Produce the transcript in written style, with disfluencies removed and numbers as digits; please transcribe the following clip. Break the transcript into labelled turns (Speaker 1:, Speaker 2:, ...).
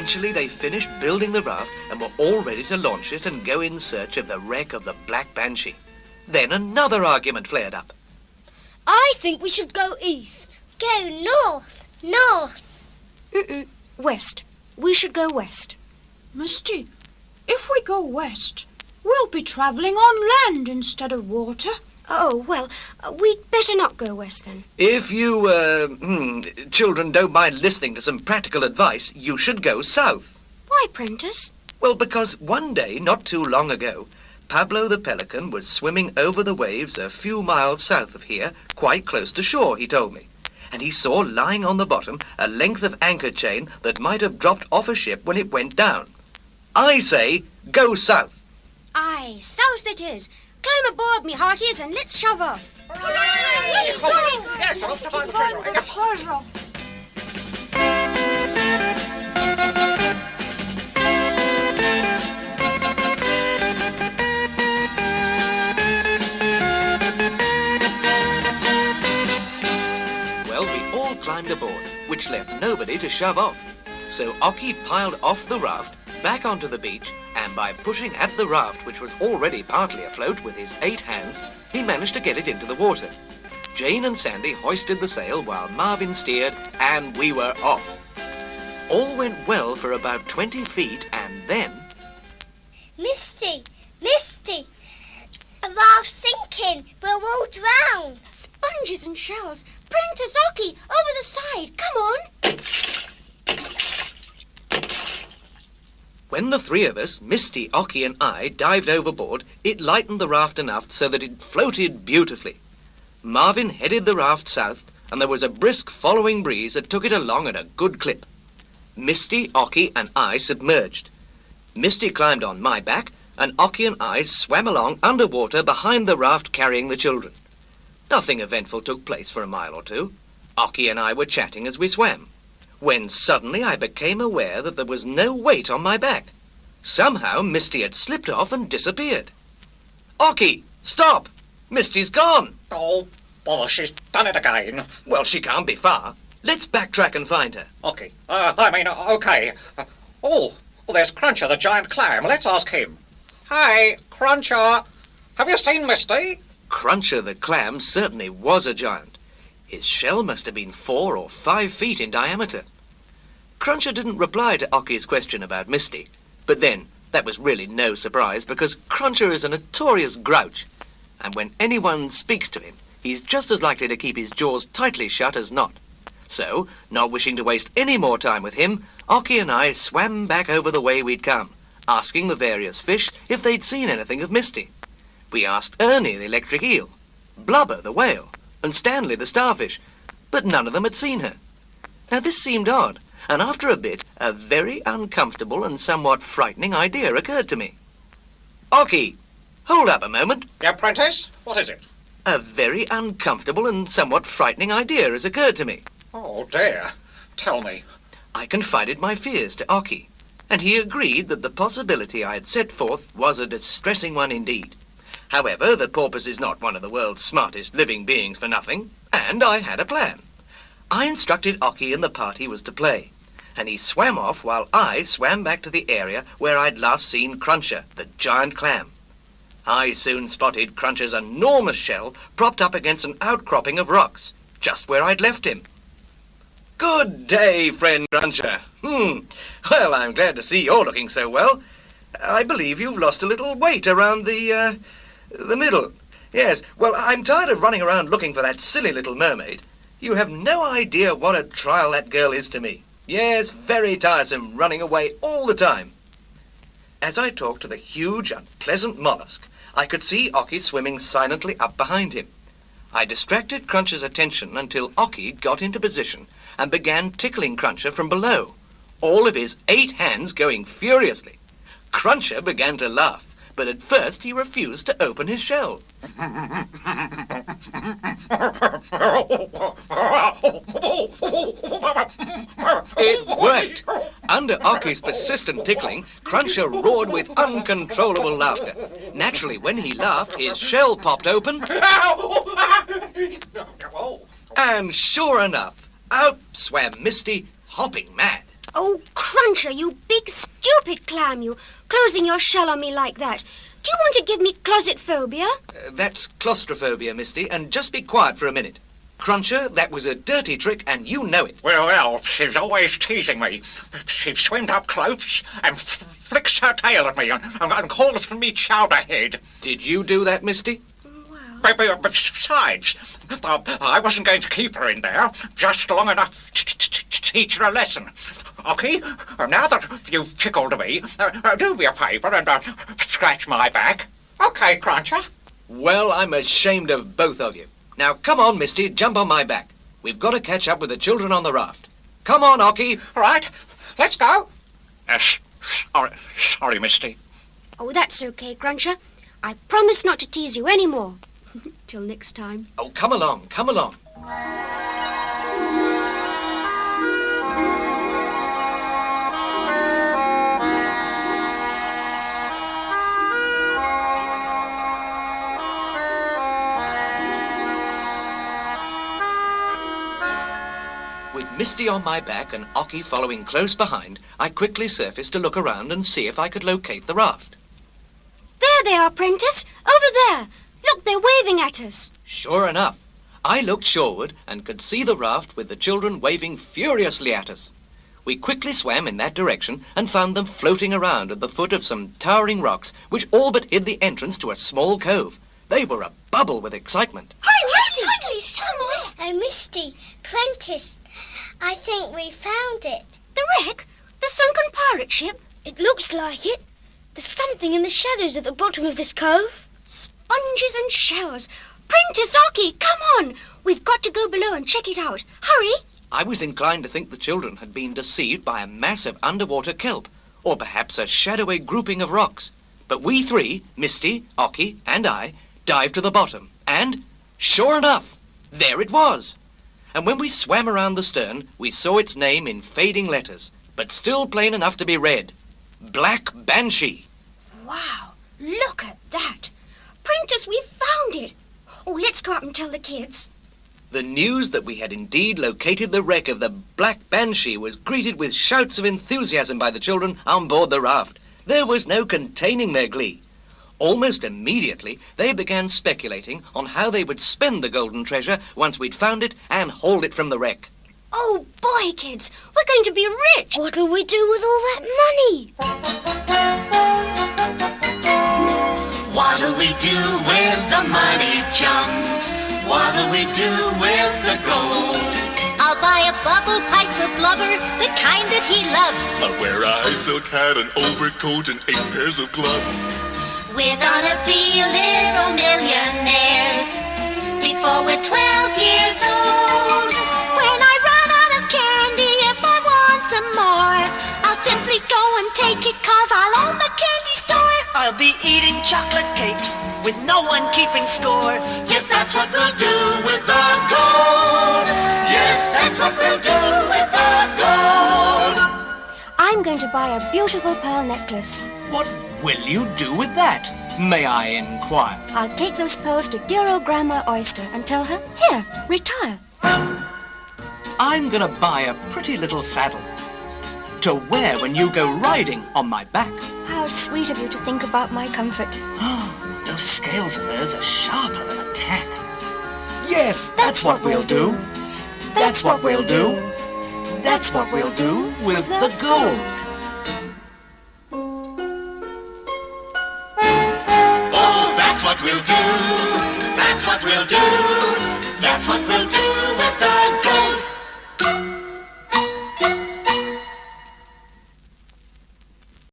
Speaker 1: Eventually they finished building the raft and were all ready to launch it and go in search of the wreck of the Black Banshee. Then another argument flared up.
Speaker 2: I think we should go east.
Speaker 3: Go north. North.
Speaker 4: West. We should go west.
Speaker 5: Misty, if we go west, we'll be travelling on land instead of water.
Speaker 4: Oh, well, we'd better not go west then.
Speaker 1: If you, children don't mind listening to some practical advice, you should go south.
Speaker 4: Why, Prentice?
Speaker 1: Well, because one day, not too long ago, Pablo the Pelican was swimming over the waves a few miles south of here, quite close to shore, he told me. And he saw lying on the bottom a length of anchor chain that might have dropped off a ship when it went down. I say, go south.
Speaker 2: Aye, south it is. Climb aboard, me hearties, and let's shove off.
Speaker 3: Let's go.
Speaker 6: Yes, I'll find the treasure.
Speaker 1: Well, we all climbed aboard, which left nobody to shove off. So Ockie piled off the raft, back onto the beach, and by pushing at the raft, which was already partly afloat with his 8 hands, he managed to get it into the water. Jane and Sandy hoisted the sail while Marvin steered, and we were off. All went well for about 20 feet, and then...
Speaker 3: Misty, Misty. A raft sinking. We'll all drown.
Speaker 4: Sponges and shells. Prentice, Ockie, over the side. Come on.
Speaker 1: When the 3 of us, Misty, Ockie and I, dived overboard, it lightened the raft enough so that it floated beautifully. Marvin headed the raft south, and there was a brisk following breeze that took it along at a good clip. Misty, Ockie and I submerged. Misty climbed on my back, and Ockie and I swam along underwater behind the raft carrying the children. Nothing eventful took place for a mile or two. Ockie and I were chatting as we swam, when suddenly I became aware that there was no weight on my back. Somehow Misty had slipped off and disappeared. Ockie, stop! Misty's gone!
Speaker 6: Oh, bother, she's done it again.
Speaker 1: Well, she can't be far. Let's backtrack and find her.
Speaker 6: Okay. Okay. There's Cruncher, the giant clam. Let's ask him. Hi, Cruncher. Have you seen Misty?
Speaker 1: Cruncher the clam certainly was a giant. His shell must have been 4 or 5 feet in diameter. Cruncher didn't reply to Ockie's question about Misty, but then that was really no surprise because Cruncher is a notorious grouch, and when anyone speaks to him, he's just as likely to keep his jaws tightly shut as not. So, not wishing to waste any more time with him, Ockie and I swam back over the way we'd come, asking the various fish if they'd seen anything of Misty. We asked Ernie, the electric eel, Blubber, the whale, and Stanley, the starfish, but none of them had seen her. Now this seemed odd, and after a bit, a very uncomfortable and somewhat frightening idea occurred to me. Ockie, hold up a moment.
Speaker 6: Yeah, Prentice? What is it?
Speaker 1: A very uncomfortable and somewhat frightening idea has occurred to me.
Speaker 6: Oh, dear. Tell me.
Speaker 1: I confided my fears to Ockie, and he agreed that the possibility I had set forth was a distressing one indeed. However, the porpoise is not one of the world's smartest living beings for nothing, and I had a plan. I instructed Ockie and the party was to play, and he swam off while I swam back to the area where I'd last seen Cruncher, the giant clam. I soon spotted Cruncher's enormous shell propped up against an outcropping of rocks, just where I'd left him. Good day, friend Cruncher. Well, I'm glad to see you're looking so well. I believe you've lost a little weight around the middle. Yes, well, I'm tired of running around looking for that silly little mermaid. You have no idea what a trial that girl is to me. Yes, very tiresome, running away all the time. As I talked to the huge, unpleasant mollusk, I could see Ockie swimming silently up behind him. I distracted Cruncher's attention until Ockie got into position and began tickling Cruncher from below, all of his 8 hands going furiously. Cruncher began to laugh, but at first he refused to open his shell. It worked. Under Ockie's persistent tickling, Cruncher roared with uncontrollable laughter. Naturally, when he laughed, his shell popped open. And sure enough, out swam Misty, hopping mad.
Speaker 2: Oh, Cruncher, you big stupid clam, you, closing your shell on me like that. Do you want to give me closet phobia?
Speaker 1: That's claustrophobia, Misty, and just be quiet for a minute. Cruncher, that was a dirty trick, and you know it.
Speaker 6: Well, she's always teasing me. She swims up close and flicks her tail at me and calls me chowderhead.
Speaker 1: Did you do that, Misty?
Speaker 6: But besides, I wasn't going to keep her in there just long enough to teach her a lesson. Okay, now that you've tickled me, do me a favour and scratch my back. Okay, Cruncher.
Speaker 1: Well, I'm ashamed of both of you. Now, come on, Misty, jump on my back. We've got to catch up with the children on the raft. Come on, Ocky.
Speaker 6: All right, let's go. Sorry, Misty.
Speaker 2: Oh, that's okay, Cruncher. I promise not to tease you any more. Till next time.
Speaker 1: Oh, come along, come along. With Misty on my back and Ocky following close behind, I quickly surfaced to look around and see if I could locate the raft.
Speaker 2: There they are, Prentice. Over there. Look, they're waving at us.
Speaker 1: Sure enough, I looked shoreward and could see the raft with the children waving furiously at us. We quickly swam in that direction and found them floating around at the foot of some towering rocks which all but hid the entrance to a small cove. They were abubble with excitement.
Speaker 3: Hurry, quickly, come on. Oh, Misty, Prentice, I think we found it.
Speaker 2: The wreck? The sunken pirate ship?
Speaker 3: It looks like it. There's something in the shadows at the bottom of this cove.
Speaker 2: Sponges and shells. Prentice, Ocky, come on. We've got to go below and check it out. Hurry.
Speaker 1: I was inclined to think the children had been deceived by a mass of underwater kelp, or perhaps a shadowy grouping of rocks. But we three, Misty, Ocky, and I, dived to the bottom, and, sure enough, there it was. And when we swam around the stern, we saw its name in fading letters, but still plain enough to be read. Black Banshee.
Speaker 2: Wow, look at that. Prentice, we found it. Oh, let's go up and tell the kids.
Speaker 1: The news that we had indeed located the wreck of the Black Banshee was greeted with shouts of enthusiasm by the children on board the raft. There was no containing their glee. Almost immediately, they began speculating on how they would spend the golden treasure once we'd found it and hauled it from the wreck.
Speaker 2: Oh, boy, kids, we're going to be rich.
Speaker 3: What'll we do with all that money?
Speaker 7: What'll we do with the money, chums? What'll we do with the gold?
Speaker 4: I'll buy a bubble pipe for Blubber, the kind that he loves.
Speaker 8: I'll wear a high silk hat, an overcoat, and 8 pairs of gloves.
Speaker 4: We're gonna be little millionaires before we're 12 years old. When I run out of candy, if I want some more, I'll simply go and take it 'cause I'll own the candy store.
Speaker 7: I'll be eating chocolate cakes with no one keeping score. Yes, that's what we'll do with the gold. Yes, that's what we'll do with the gold.
Speaker 2: I'm going to buy a beautiful pearl necklace.
Speaker 1: What will you do with that, may I inquire?
Speaker 2: I'll take those pearls to dear old Grandma Oyster and tell her, here, retire.
Speaker 1: I'm gonna buy a pretty little saddle to wear when you go riding on my back.
Speaker 2: How sweet of you to think about my comfort.
Speaker 1: Those scales of hers are sharper than a tack. Yes, that's what we'll do. That's what we'll do. That's what we'll do with the gold.
Speaker 7: Oh, that's what we'll do. That's what we'll do. That's what we'll do